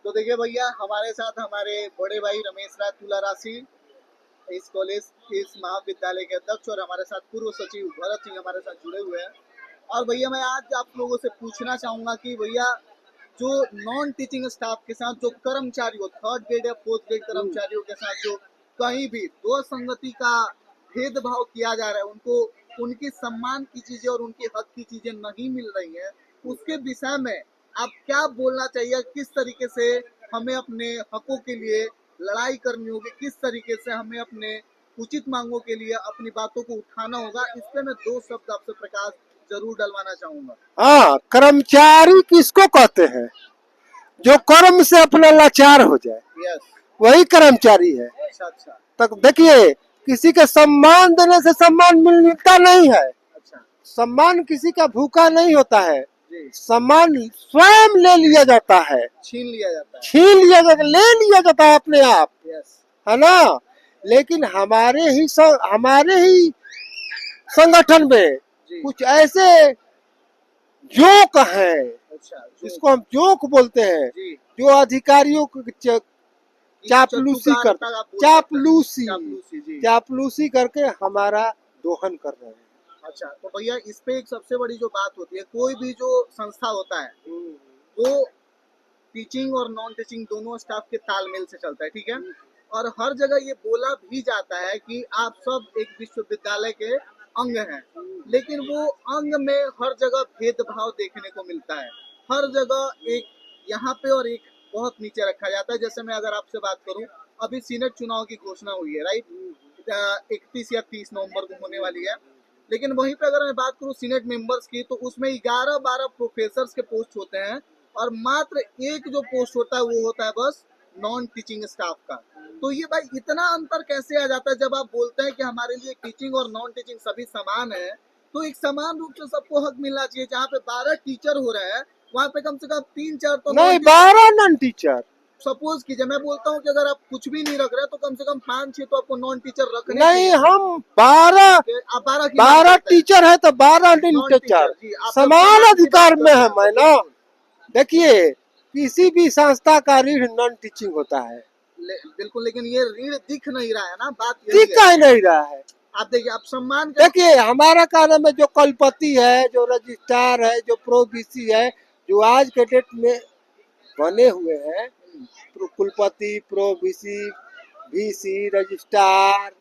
तो देखिए भैया, हमारे साथ हमारे बड़े भाई रमेश राज तुलाराशि, इस कॉलेज इस महाविद्यालय के अध्यक्ष, और हमारे साथ पूर्व सचिव भरत सिंह हमारे साथ जुड़े हुए हैं। और भैया मैं आज आप लोगों से पूछना चाहूंगा कि भैया, जो नॉन टीचिंग स्टाफ के साथ जो कर्मचारी हो, थर्ड ग्रेड या फोर्थ ग्रेड कर्मचारियों के साथ जो कहीं भी दो संगति का भेदभाव किया जा रहा है, उनको उनकी सम्मान की चीजें और उनकी हक की चीजें नहीं मिल रही है, उसके विषय में आप क्या बोलना चाहिए? किस तरीके से हमें अपने हकों के लिए लड़ाई करनी होगी, किस तरीके से हमें अपने उचित मांगों के लिए अपनी बातों को उठाना होगा? इस पे मैं दो शब्द आपसे प्रकाश जरूर डलवाना चाहूंगा। हाँ, कर्मचारी किसको कहते हैं? जो कर्म से अपना लाचार हो जाए, यस, वही कर्मचारी है। अच्छा, तक देखिए, किसी के सम्मान देने से सम्मान मिलता नहीं है। अच्छा सम्मान किसी का भूखा नहीं होता है। जी, सम्मान स्वयं ले लिया जाता है, छीन लिया जाता है। छीन लिया जाता, ले लिया जाता है अपने आप, यस, है ना। लेकिन हमारे ही संगठन में जी, कुछ ऐसे जोक हैं, अच्छा जिसको हम जोक बोलते हैं, जी, जो अधिकारियों को चापलूसी कर चापलूसी चापलूसी जी। चापलूसी करके हमारा दोहन कर रहे हैं। अच्छा, तो भैया इस पे एक सबसे बड़ी जो बात होती है, कोई भी जो संस्था होता है वो टीचिंग और नॉन टीचिंग दोनों स्टाफ के तालमेल से चलता है, ठीक है। और हर जगह ये बोला भी जाता है कि आप सब एक विश्वविद्यालय के अंग हैं, लेकिन वो अंग में हर जगह भेदभाव देखने को मिलता है। हर जगह एक यहाँ पे और एक बहुत नीचे रखा जाता है। जैसे मैं अगर आपसे बात करूं, अभी सीनेट चुनाव की घोषणा हुई है, राइट? 31 या 30 नवंबर को होने वाली है। लेकिन वहीं पे अगर मैं बात करूं सीनेट मेंबर्स की, तो उसमें 11-12 प्रोफेसर्स के पोस्ट होते हैं, और मात्र एक जो पोस्ट होता है वो होता है बस नॉन टीचिंग स्टाफ का। तो ये भाई इतना अंतर कैसे आ जाता है? जब आप बोलते हैं कि हमारे लिए टीचिंग और नॉन टीचिंग सभी समान है, तो एक समान रूप से सबको हक मिलना चाहिए। जहाँ पे 12 टीचर हो रहे हैं, वहाँ पे कम से कम 3-4 तो नहीं, 12 नॉन टीचर। सपोज कीजिए, मैं बोलता हूँ कि अगर आप कुछ भी नहीं रख रहे तो कम से कम 5-6 तो आपको नॉन टीचर रखने नहीं, चाहिए। हम 12 आप 12 की 12 टीचर है तो 12 नॉन टीचर जी, आप समान अधिकार में है। मैं ना, बिल्कुल। देखिए, किसी भी संस्था का रीढ़ नॉन टीचिंग होता है। बिल्कुल, लेकिन ये रीढ़ दिख नहीं रहा है ना, बात यही दिख है। नहीं रहा है। आप देखिए, आप सम्मान देखिए, हमारा कार्य में जो कुलपति है, जो रजिस्ट्रार है, जो प्रो बीसी है, जो आज के डेट में बने हुए हैं, कुलपति, प्रो बीसी, वीसी, रजिस्ट्रार,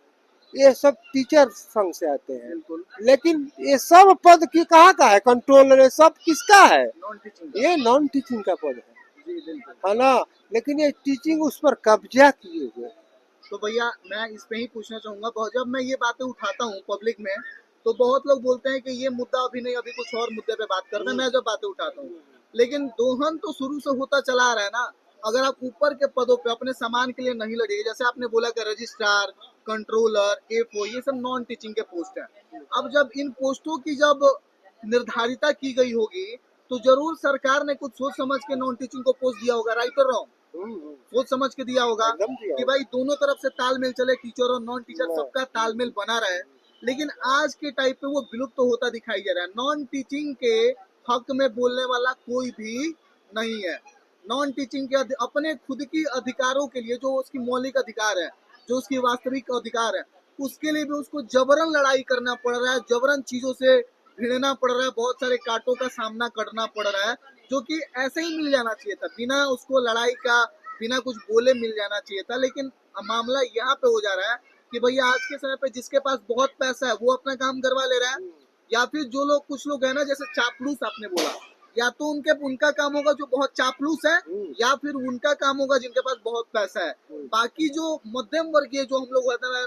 ये सब टीचर संघ से आते हैं। बिल्कुल, लेकिन ये सब पद की कहाँ का है? कंट्रोलर, ये सब किसका है? नॉन टीचिंग ये नॉन टीचिंग का पद है, जी, बिल्कुल। है ना। लेकिन ये टीचिंग उस पर कब्जा किए हुए। तो भैया मैं इस पे ही पूछना चाहूंगा, बहुत जब मैं ये बातें उठाता हूँ पब्लिक में, तो बहुत लोग बोलते हैं कि ये मुद्दा अभी नहीं, अभी कुछ और मुद्दे पे बात करते हैं। मैं जब बातें उठाता हूँ, लेकिन दोहन तो शुरू से होता चला आ रहा है ना। अगर आप ऊपर के पदों पे अपने सामान के लिए नहीं लड़िए, जैसे आपने बोला कि रजिस्ट्रार, कंट्रोलर, एफओ, ये सब नॉन टीचिंग के पोस्ट हैं। अब जब इन पोस्टों की जब निर्धारिता की गई होगी, तो जरूर सरकार ने कुछ सोच समझ के नॉन टीचिंग को पोस्ट दिया होगा, राइट और रॉन्ग? सोच समझ के दिया होगा कि भाई दोनों तरफ से तालमेल चले, टीचर और नॉन टीचर सबका तालमेल बना रहे। लेकिन आज के टाइप पे वो विलुप्त तो होता दिखाई दे रहा है। नॉन टीचिंग के हक में बोलने वाला कोई भी नहीं है। नॉन टीचिंग के अपने खुद की अधिकारों के लिए, जो उसकी मौलिक अधिकार है, जो उसकी वास्तविक अधिकार है, उसके लिए भी उसको जबरन लड़ाई करना पड़ रहा है, जबरन चीजों से भिड़ना पड़ रहा है, बहुत सारे कांटों का सामना करना पड़ रहा है, जो कि ऐसे ही मिल जाना चाहिए था, बिना उसको लड़ाई का, बिना कुछ बोले मिल जाना चाहिए था। लेकिन मामला यहाँ पे हो जा रहा है कि भैया आज के समय पे जिसके पास बहुत पैसा है वो अपना काम करवा ले रहा है, या फिर जो लोग, कुछ लोग है ना, जैसे चापलूस आपने बोला, या तो उनका काम होगा जो बहुत चापलूस है, या फिर उनका काम होगा जिनके पास बहुत पैसा है। बाकी जो मध्यम वर्गीय, जो हम लोग होते हैं,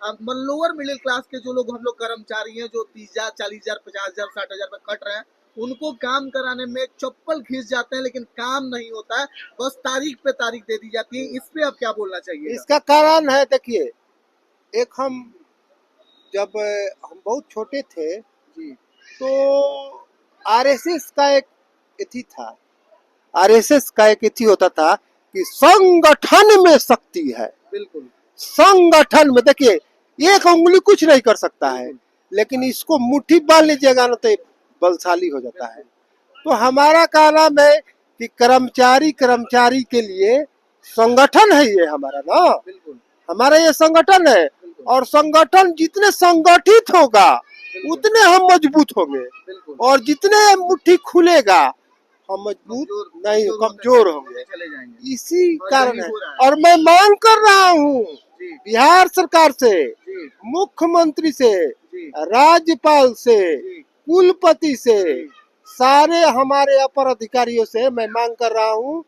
लोअर मिडिल क्लास के जो लोग हम लोग कर्मचारी हैं, जो 30,000, 40,000, 50,000, 60,000 में कट रहे हैं, उनको काम कराने में चप्पल घिस जाते हैं, लेकिन काम नहीं होता है, बस तारीख पे तारीख दे दी जाती है। इस पे आप क्या बोलना चाहिए? इसका कारण है, देखिए, एक जब हम बहुत छोटे थे जी, तो आरएसएस का एक इति था। आरएसएस का एक इति होता था कि संगठन में शक्ति है। बिल्कुल, संगठन में, देखिए, एक उंगली कुछ नहीं कर सकता है, लेकिन इसको मुट्ठी बांध लीजिएगा ना तो बलशाली हो जाता है। तो हमारा कहना है कि कर्मचारी के लिए संगठन है ये हमारा ना, बिल्कुल हमारा ये संगठन है। बिल्कुल और संगठन जितने संगठित होगा उतने हम मजबूत होंगे, बिल्कुल और जितने मुट्ठी खुलेगा हम मजबूत नहीं, कमजोर होंगे। चले जाएंगे। इसी और कारण यही है। हो रहा है। और मैं मांग कर रहा हूँ जी बिहार सरकार से, जी मुख्यमंत्री से, जी राज्यपाल से, जी कुलपति से, जी सारे हमारे अपर अधिकारियों से मैं मांग कर रहा हूँ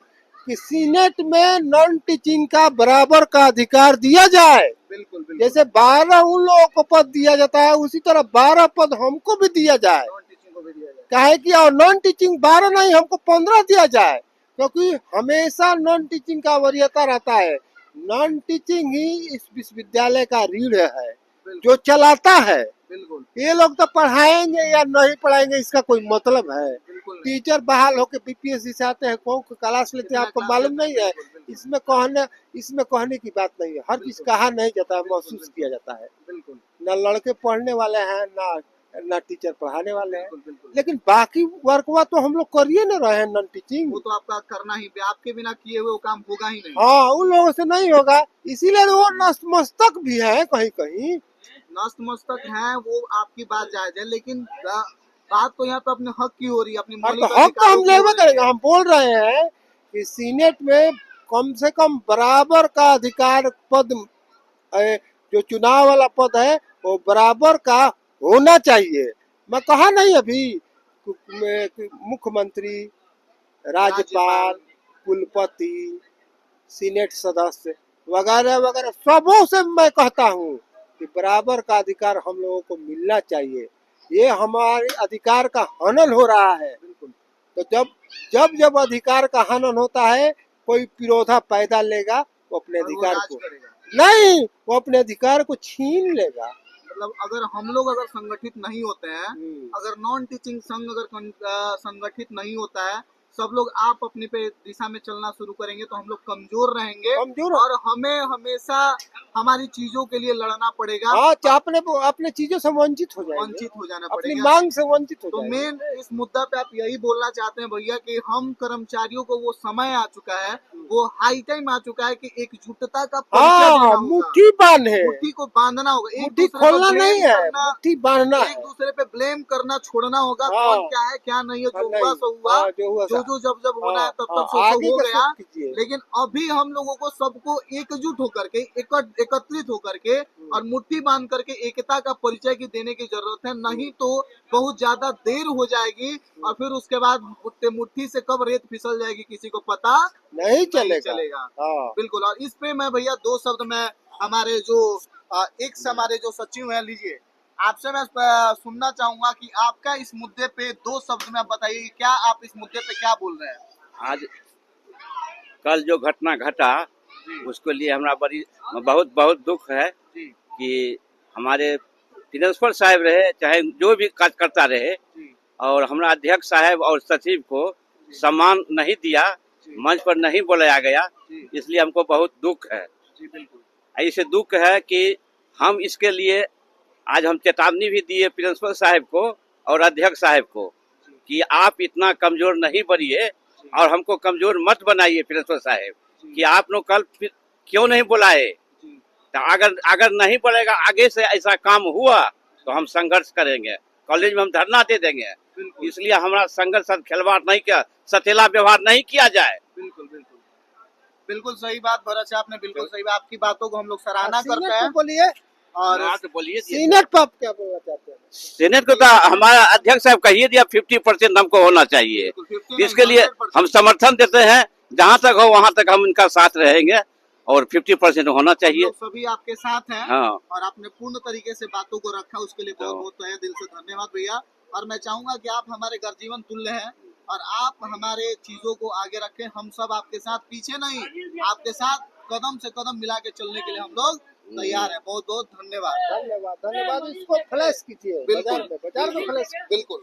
कि सीनेट में नॉन टीचिंग का बराबर का अधिकार दिया जाए। बिल्कुल बिल्कुल जैसे 12 उन लोगों को पद दिया जाता है, उसी तरह 12 पद हमको भी दिया जाए। नॉन टीचिंग को भी दिया जाए। काहे कि और नॉन टीचिंग 12 नहीं, हमको 15 दिया जाए, क्योंकि हमेशा नॉन टीचिंग का वरीयता रहता है। नॉन टीचिंग ही इस विश्वविद्यालय का रीढ़ है, जो बिल्कुल चलाता है। बिल्कुल ये लोग तो पढ़ाएंगे या नहीं पढ़ाएंगे इसका कोई मतलब है। बिल्कुल नहीं। टीचर बहाल होके बीपीएससी से आते हैं, कौन क्लास लेते हैं कितना आपको क्लास मालूम लेते हैं, नहीं है। बिल्कुल बिल्कुल इसमें कहने की बात नहीं है, हर चीज बिल्कुल कहा नहीं जाता है, बिल्कुल महसूस बिल्कुल किया जाता है। बिल्कुल न लड़के पढ़ने वाले हैं, ना टीचर पढ़ाने वाले हैं। बिल्कुल बिल्कुल लेकिन बाकी वर्कवा तो हम लोग करिए ना रहे हैं नॉन टीचिंग। वो तो आपका करना ही, आपके बिना किए हुए वो काम होगा ही नहीं। हाँ, उन लोगों से नहीं होगा, इसीलिए वो नतमस्तक भी है कहीं कहीं। नस्त मस्तक है, वो आपकी बात जायज है, लेकिन बात तो यहाँ पे अपने हक की हो रही है, अपनी और तो मौलिक हक तो अधिकारों हम की हो लेवे रही करेंगे। है। हम बोल रहे हैं कि सीनेट में कम से कम बराबर का अधिकार पद, जो चुनाव वाला पद है वो बराबर का होना चाहिए। मैं कहा नहीं अभी कि मुख्यमंत्री, राज्यपाल, राज्यपाल कुलपति, सीनेट सदस्य वगैरह वगैरह सबों से मैं कहता हूँ कि बराबर का अधिकार हम लोगों को मिलना चाहिए। ये हमारे अधिकार का हनन हो रहा है। बिल्कुल तो जब अधिकार का हनन होता है, कोई विरोधा पैदा लेगा, वो अपने और वो अधिकार राज को करेगा। नहीं, वो अपने अधिकार को छीन लेगा। मतलब अगर हम लोग अगर संगठित नहीं होते हैं, हम्म। अगर नॉन टीचिंग संघ अगर संगठित नहीं होता है, सब लोग आप अपने पे दिशा में चलना शुरू करेंगे, तो हम लोग कमजोर रहेंगे कमजोर। और हमें हमेशा हमारी चीजों के लिए लड़ना पड़ेगा, हाँ, अपने चीजों से वंचित हो जाएंगे, वंचित हो जाना अपनी पड़ेगा। मांग से वंचित हो तो जाएंगे। मेन इस मुद्दा पे आप यही बोलना चाहते हैं भैया कि हम कर्मचारियों को वो समय आ चुका है, वो हाई टाइम आ चुका है कि एकजुटता का परिचय देना हाँ, होगा, मुट्ठी बांध है, मुट्ठी को बांधना होगा, एक मुट्ठी दूसरे पे खोलना नहीं ब्लेम है, करना, मुट्ठी बांधना एक है। दूसरे पे ब्लेम करना छोड़ना होगा। हाँ, कौन क्या है क्या नहीं है, जो नहीं, हुआ सो हुआ, हाँ, जो हुआ जो जो जब जब होना हाँ, है तब हाँ, तब सो आगे हो का गया। सोच कीजिए। लेकिन अभी हम लोगों को सबको एकजुट होकर के एकत्रित होकर के और मुट्ठी बांध करके एकता का परिचय की देने की जरूरत है, नहीं तो बहुत ज्यादा देर हो जाएगी और फिर उसके बाद मुट्ठी से कब रेत फिसल जाएगी किसी को पता नहीं चलेगा। चलेगा। हाँ, बिल्कुल। और इस पे मैं भैया दो शब्द में हमारे जो हमारे जो सचिव हैं, लीजिए आपसे मैं सुनना चाहूंगा कि आपका इस मुद्दे पे दो शब्द में बताइए, क्या आप इस मुद्दे पे क्या बोल रहे हैं। आज कल जो घटना घटा उसके लिए हमारा बहुत बहुत दुख है जी कि हमारे प्रिंसिपल साहब रहे चाहे जो भी कार्यकर्ता रहे जी और हमारा अध्यक्ष साहब और सचिव को सम्मान नहीं दिया, मंच पर नहीं बुलाया गया, जी इसलिए हमको बहुत दुख है। जी बिल्कुल ऐसे दुख है कि हम इसके लिए आज हम चेतावनी भी दिए प्रिंसिपल साहब को और अध्यक्ष साहब को कि आप इतना कमजोर नहीं बनिए और हमको कमजोर मत बनाइए प्रिंसिपल साहब, कि आप लोग कल क्यों नहीं बुलाए। तो अगर नहीं बोलेगा आगे से ऐसा काम हुआ तो हम संघर्ष करेंगे, कॉलेज में हम धरना दे देंगे। इसलिए हमारा संघर्ष साथ खिलवाड़ नहीं किया, सतीला व्यवहार नहीं किया जाए। बिल्कुल बिल्कुल बिल्कुल सही बात भरत साहब, आपने बिल्कुल सही बात, आपकी बातों को हम लोग सराहना करते हैं। बोलिए। और हाँ, तो बोलिए। सीनेट पर आप क्या बोलना चाहते हैं? सीनेट को तो हमारा अध्यक्ष साहब कहिए दिया 50% हमको होना चाहिए, बिल्कुल 50 इसके लिए 100% हम समर्थन देते हैं। जहाँ तक हो वहाँ तक हम इनका साथ रहेंगे और 50% होना हम चाहिए। लोग सभी आपके साथ हैं। हाँ, और आपने पूर्ण तरीके से बातों को रखा, उसके लिए बहुत बहुत तहे दिल से धन्यवाद भैया। और मैं चाहूंगा कि आप हमारे घर जीवन तुल्य हैं और आप हमारे चीजों को आगे रखें, हम सब आपके साथ पीछे नहीं, आपके साथ कदम से कदम मिला के चलने के लिए हम लोग तैयार हैं। बहुत बहुत धन्यवाद। धन्यवाद, धन्यवाद। इसको फ्लैश कीजिए, बिल्कुल बाजार में फ्लैश बिल्कुल